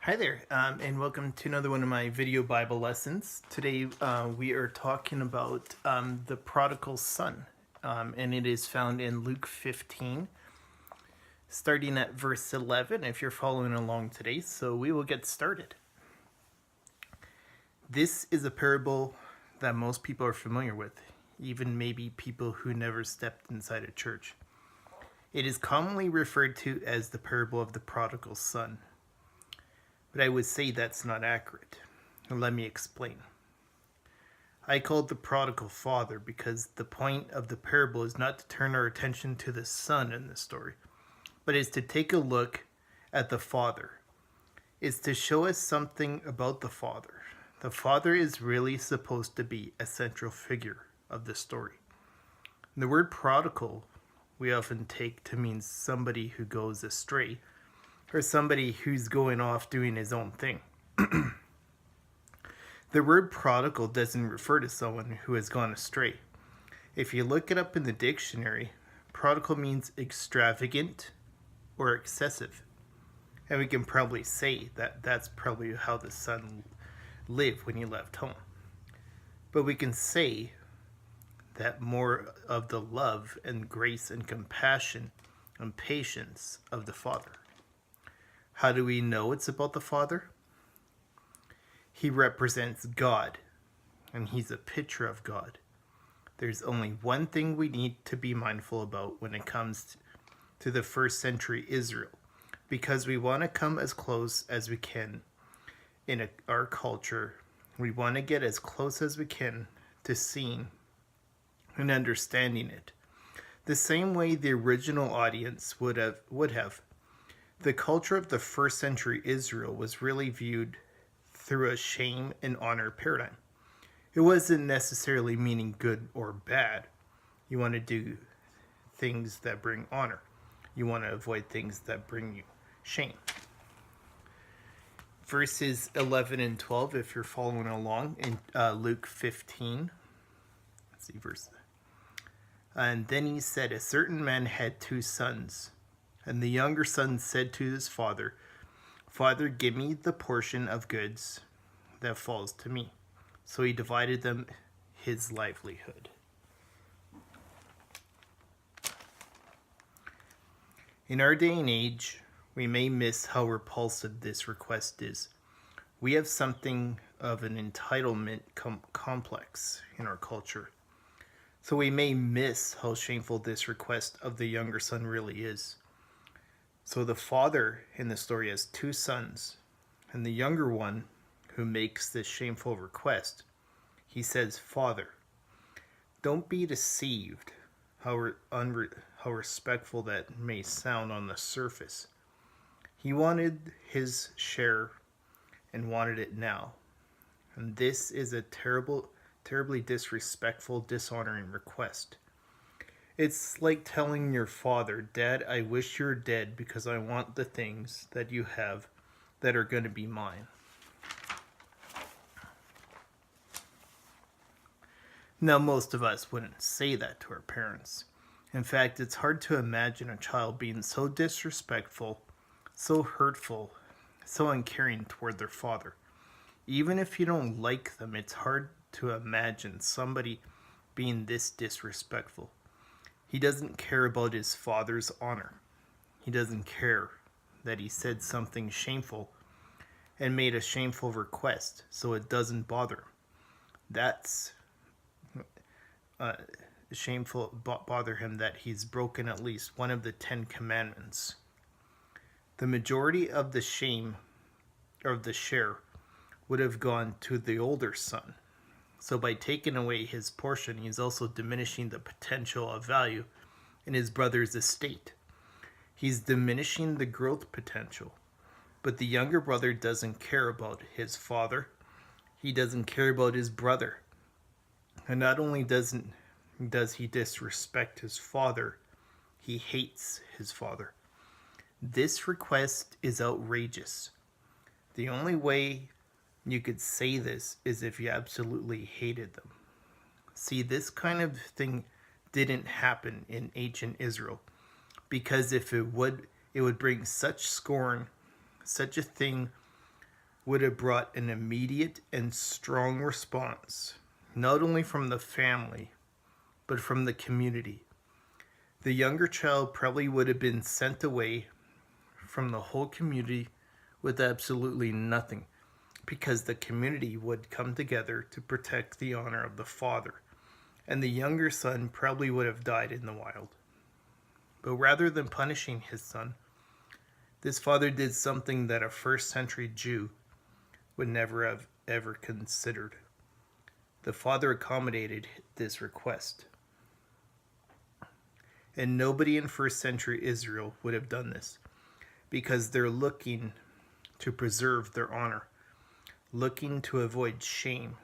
Hi there, and welcome to another one of my video Bible lessons. Today we are talking about the prodigal son, and it is found in Luke 15, starting at verse 11 if you're following along today. So we will get started. This is a parable that most people are familiar with, even maybe people who never stepped inside a church. It is commonly referred to as the parable of the prodigal son. But I would say that's not accurate. Let me explain. I called the prodigal father because the point of the parable is not to turn our attention to the son in the story, but is to take a look at the father. It's to show us something about the father. The father is really supposed to be a central figure of the story. The word prodigal we often take to mean somebody who goes astray, or somebody who's going off doing his own thing. The word prodigal doesn't refer to someone who has gone astray. If you look it up in the dictionary, prodigal means extravagant or excessive. And we can probably say that that's probably how the son lived when he left home. But we can say that more of the love and grace and compassion and patience of the father. How do we know it's about the Father? He represents God, and he's a picture of God. There's only one thing we need to be mindful about when it comes to the first century Israel, because we want to come as close as we can in our culture. We want to get as close as we can to seeing and understanding it, the same way the original audience would have. The culture of the first century Israel was really viewed through a shame and honor paradigm. It wasn't necessarily meaning good or bad. You want to do things that bring honor. You want to avoid things that bring you shame. Verses 11 and 12, if you're following along in Luke 15. Let's see, verse. And then he said, a certain man had two sons. And the younger son said to his father, Father, give me the portion of goods that falls to me. So he divided them his livelihood. In our day and age, we may miss how repulsive this request is. We have something of an entitlement complex in our culture. So we may miss how shameful this request of the younger son really is. So the father in the story has two sons, and the younger one who makes this shameful request, he says, Father, don't be deceived, how respectful that may sound on the surface. He wanted his share and wanted it now. And this is a terribly disrespectful, dishonoring request. It's like telling your father, Dad, I wish you're dead because I want the things that you have that are going to be mine. Now, most of us wouldn't say that to our parents. In fact, it's hard to imagine a child being so disrespectful, so hurtful, so uncaring toward their father. Even if you don't like them, it's hard to imagine somebody being this disrespectful. He doesn't care about his father's honor. He doesn't care that he said something shameful and made a shameful request, so it doesn't bother him. That's shameful bother him that he's broken at least one of the 10 commandments. The majority of the shame of the share would have gone to the older son. So by taking away his portion, he's also diminishing the potential of value in his brother's estate. He's diminishing the growth potential. But the younger brother doesn't care about his father. He doesn't care about his brother. And not only does he disrespect his father, he hates his father. This request is outrageous. The only way you could say this is if you absolutely hated them. See, this kind of thing didn't happen in ancient Israel, because if it would bring such scorn, such a thing would have brought an immediate and strong response, not only from the family, but from the community. The younger child probably would have been sent away from the whole community with absolutely nothing, because the community would come together to protect the honor of the father, and the younger son probably would have died in the wild. But rather than punishing his son, this father did something that a first century Jew would never have ever considered. The father accommodated this request. And nobody in first century Israel would have done this, because they're looking to preserve their honor, looking to avoid shame.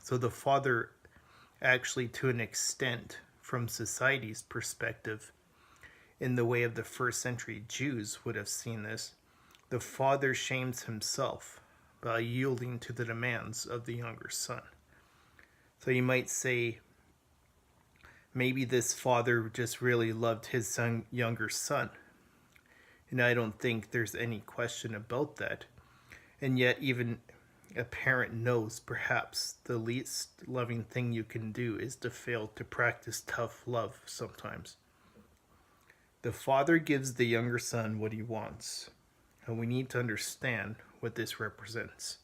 So the father, actually to an extent, from society's perspective, in the way of the first century Jews would have seen this, the father shames himself by yielding to the demands of the younger son. So you might say, maybe this father just really loved his younger son. And I don't think there's any question about that. And yet even a parent knows perhaps the least loving thing you can do is to fail to practice tough love sometimes. The father gives the younger son what he wants, and we need to understand what this represents.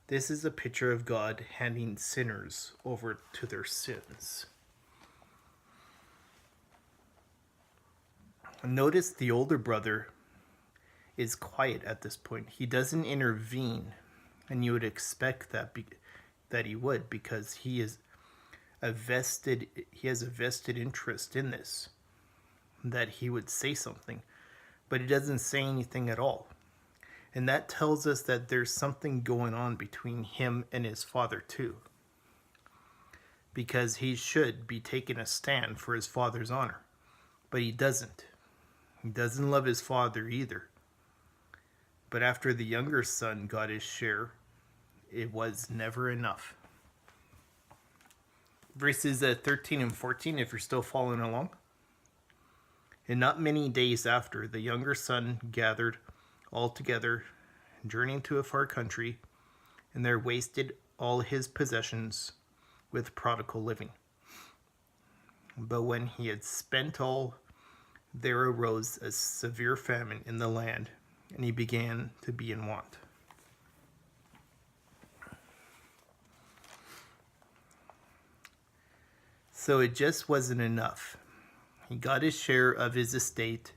This is a picture of God handing sinners over to their sins. Notice the older brother is quiet at this point. He doesn't intervene, and you would expect that he would, because he has a vested interest in this, that he would say something, but he doesn't say anything at all. And that tells us that there's something going on between him and his father too, because he should be taking a stand for his father's honor, but he doesn't. He doesn't love his father either. But after the younger son got his share, it was never enough. Verses 13 and 14, if you're still following along. And not many days after, the younger son gathered all together, journeying to a far country, and there wasted all his possessions with prodigal living. But when he had spent all, there arose a severe famine in the land, and he began to be in want. So it just wasn't enough. He got his share of his estate,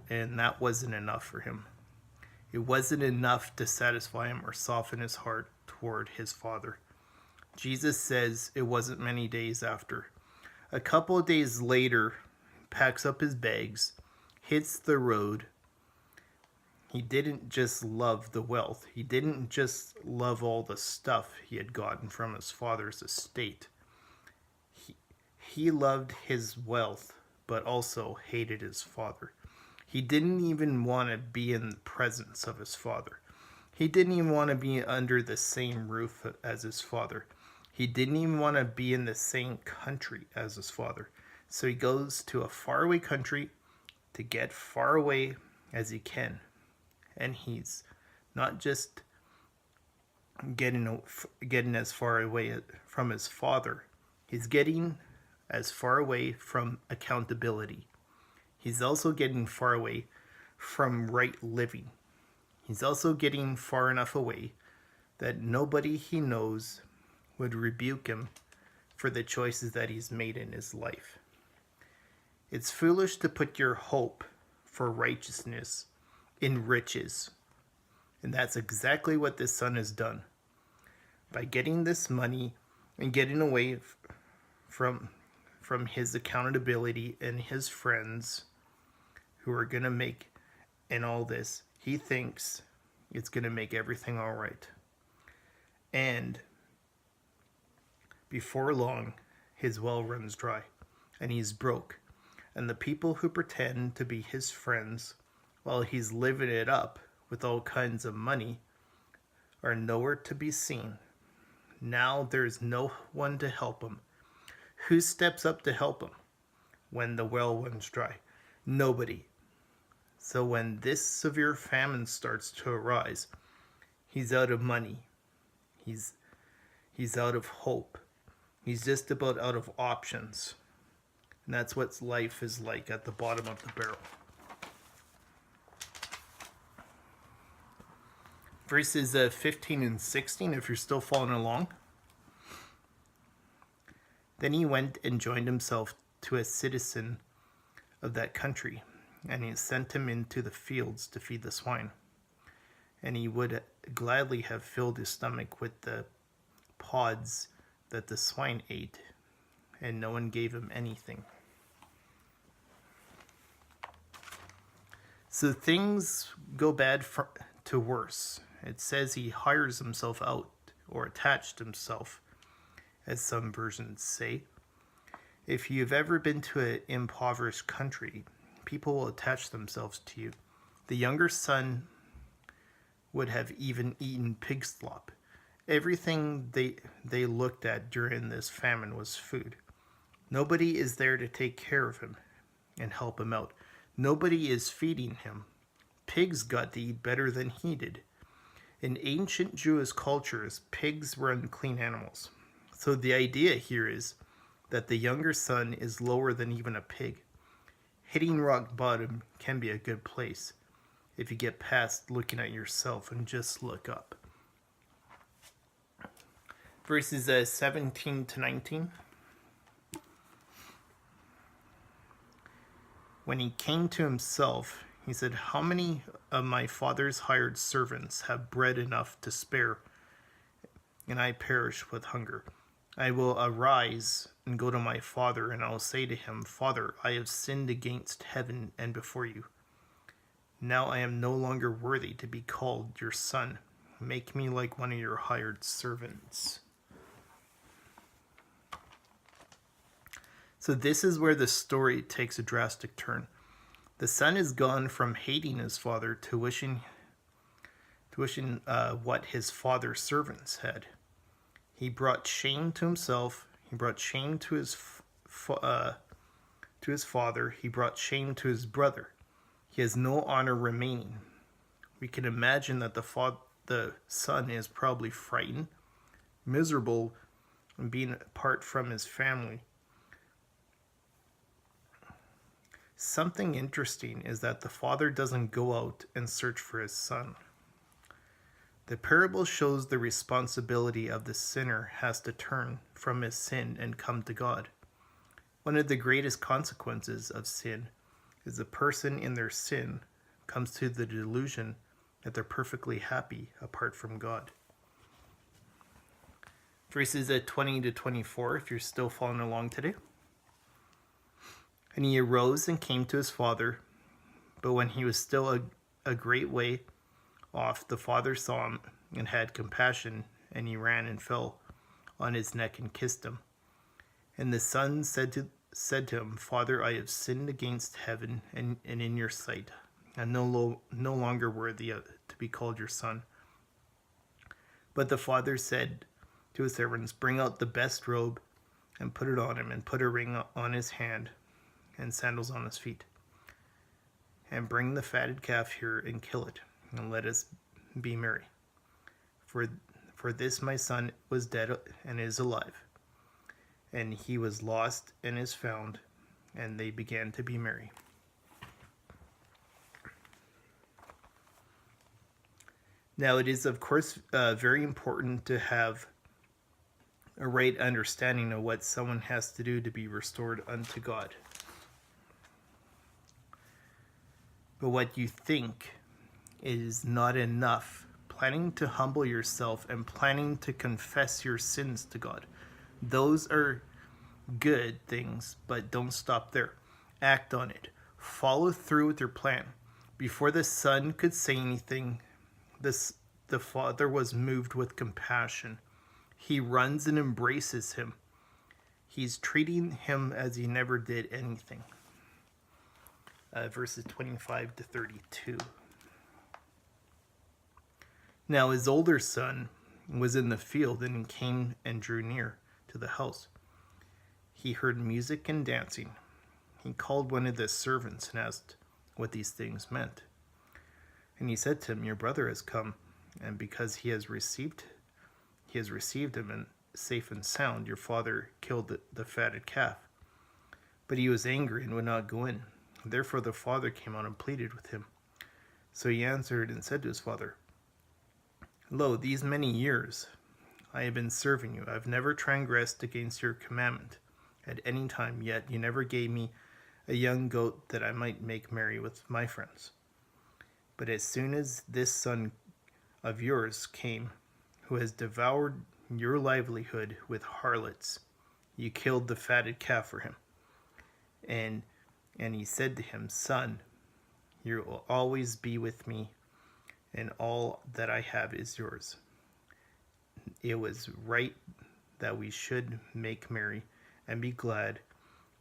and that wasn't enough for him. It wasn't enough to satisfy him or soften his heart toward his father. Jesus says it wasn't many days after. A couple of days later, packs up his bags, hits the road. He didn't just love the wealth. He didn't just love all the stuff he had gotten from his father's estate. He loved his wealth, but also hated his father. He didn't even want to be in the presence of his father. He didn't even want to be under the same roof as his father. He didn't even want to be in the same country as his father. So he goes to a faraway country to get far away as he can. And he's not just getting as far away from his father. He's getting as far away from accountability. He's also getting far away from right living. He's also getting far enough away that nobody he knows would rebuke him for the choices that he's made in his life. It's foolish to put your hope for righteousness in riches. And that's exactly what this son has done. By getting this money and getting away from his accountability and his friends who are going to make in all this, he thinks it's going to make everything all right. And before long, his well runs dry and he's broke. And the people who pretend to be his friends while he's living it up with all kinds of money are nowhere to be seen. Now there's no one to help him. Who steps up to help him when the well runs dry? Nobody. So when this severe famine starts to arise, He's out of money. He's out of hope. He's just about out of options. And that's what life is like at the bottom of the barrel. Verses 15 and 16, if you're still following along. Then he went and joined himself to a citizen of that country, and he sent him into the fields to feed the swine. And he would gladly have filled his stomach with the pods that the swine ate, and no one gave him anything. So things go bad to worse. It says he hires himself out, or attached himself, as some versions say. If you've ever been to an impoverished country, people will attach themselves to you. The younger son would have even eaten pig slop. Everything they looked at during this famine was food. Nobody is there to take care of him and help him out. Nobody is feeding him. Pigs got to eat better than he did. In ancient Jewish cultures, pigs were unclean animals. So the idea here is that the younger son is lower than even a pig. Hitting rock bottom can be a good place if you get past looking at yourself and just look up. Verses 17 to 19. When he came to himself, he said, "How many of my father's hired servants have bread enough to spare, and I perish with hunger? I will arise and go to my father, and I will say to him, 'Father, I have sinned against heaven and before you. Now I am no longer worthy to be called your son. Make me like one of your hired servants.'" So this is where the story takes a drastic turn. The son is gone from hating his father to wishing what his father's servants had. He brought shame to himself. He brought shame to his father. He brought shame to his brother. He has no honor remaining. We can imagine that the son is probably frightened, miserable, and being apart from his family. Something interesting is that the father doesn't go out and search for his son. The parable shows the responsibility of the sinner has to turn from his sin and come to God. One of the greatest consequences of sin is the person in their sin comes to the delusion that they're perfectly happy apart from God. Verses 20 to 24, if you're still following along today. And he arose and came to his father, but when he was still a great way off, the father saw him and had compassion, and he ran and fell on his neck and kissed him. And the son said to him, "Father, I have sinned against heaven and in your sight. I'm no longer worthy to be called your son." But the father said to his servants, "Bring out the best robe and put it on him, and put a ring on his hand and sandals on his feet. And bring the fatted calf here and kill it, and let us be merry. For this my son was dead and is alive, and he was lost and is found," and they began to be merry. Now it is, of course, very important to have a right understanding of what someone has to do to be restored unto God. But what you think is not enough. Planning to humble yourself and planning to confess your sins to God, those are good things, but don't stop there. Act on it. Follow through with your plan. Before the son could say anything, the father was moved with compassion. He runs and embraces him. He's treating him as he never did anything. Verses 25 to 32. Now his older son was in the field, and he came and drew near to the house. He heard music and dancing. He called one of the servants and asked what these things meant. And he said to him, "Your brother has come, and because he has received him and safe and sound, your father killed the fatted calf. But he was angry and would not go in. Therefore the father came out and pleaded with him. So he answered and said to his father, Lo, these many years I have been serving you. I have never transgressed against your commandment at any time, yet you never gave me a young goat that I might make merry with my friends. But as soon as this son of yours came, who has devoured your livelihood with harlots, you killed the fatted calf for him. And he said to him, Son, you will always be with me, and all that I have is yours. It was right that we should make merry and be glad,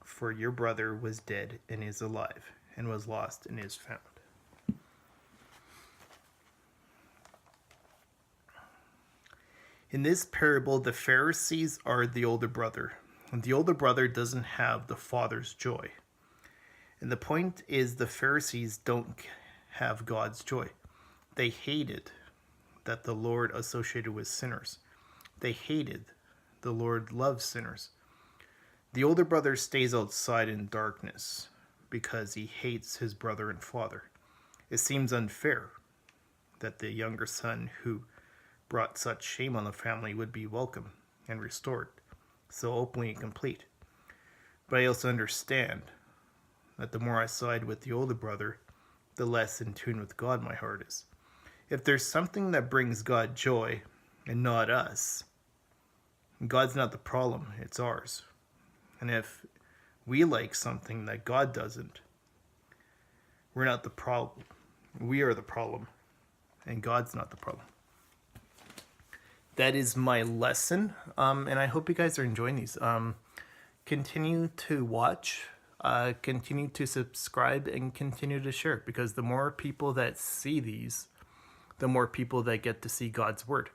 for your brother was dead and is alive, and was lost and is found. In this parable, the Pharisees are the older brother. And the older brother doesn't have the father's joy. And the point is, the Pharisees don't have God's joy. They hated that the Lord associated with sinners. They hated the Lord loves sinners. The older brother stays outside in darkness because he hates his brother and father. It seems unfair that the younger son who brought such shame on the family would be welcome and restored, so openly and complete. But I also understand that the more I side with the older brother, the less in tune with God my heart is. If there's something that brings God joy and not us, God's not the problem, it's ours. And if we like something that God doesn't, we're not the problem. We are the problem, and God's not the problem. That is my lesson, and I hope you guys are enjoying these. Continue to watch, continue to subscribe, and continue to share, because the more people that see these, the more people that get to see God's word.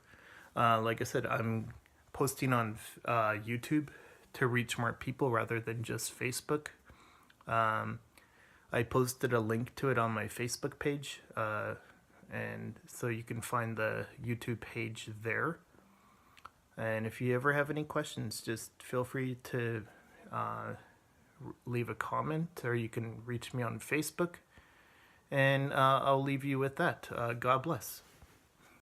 Like I said, I'm posting on YouTube to reach more people rather than just Facebook. I posted a link to it on my Facebook page, and so you can find the YouTube page there. And if you ever have any questions, just feel free to leave a comment, or you can reach me on Facebook, and I'll leave you with that. God bless.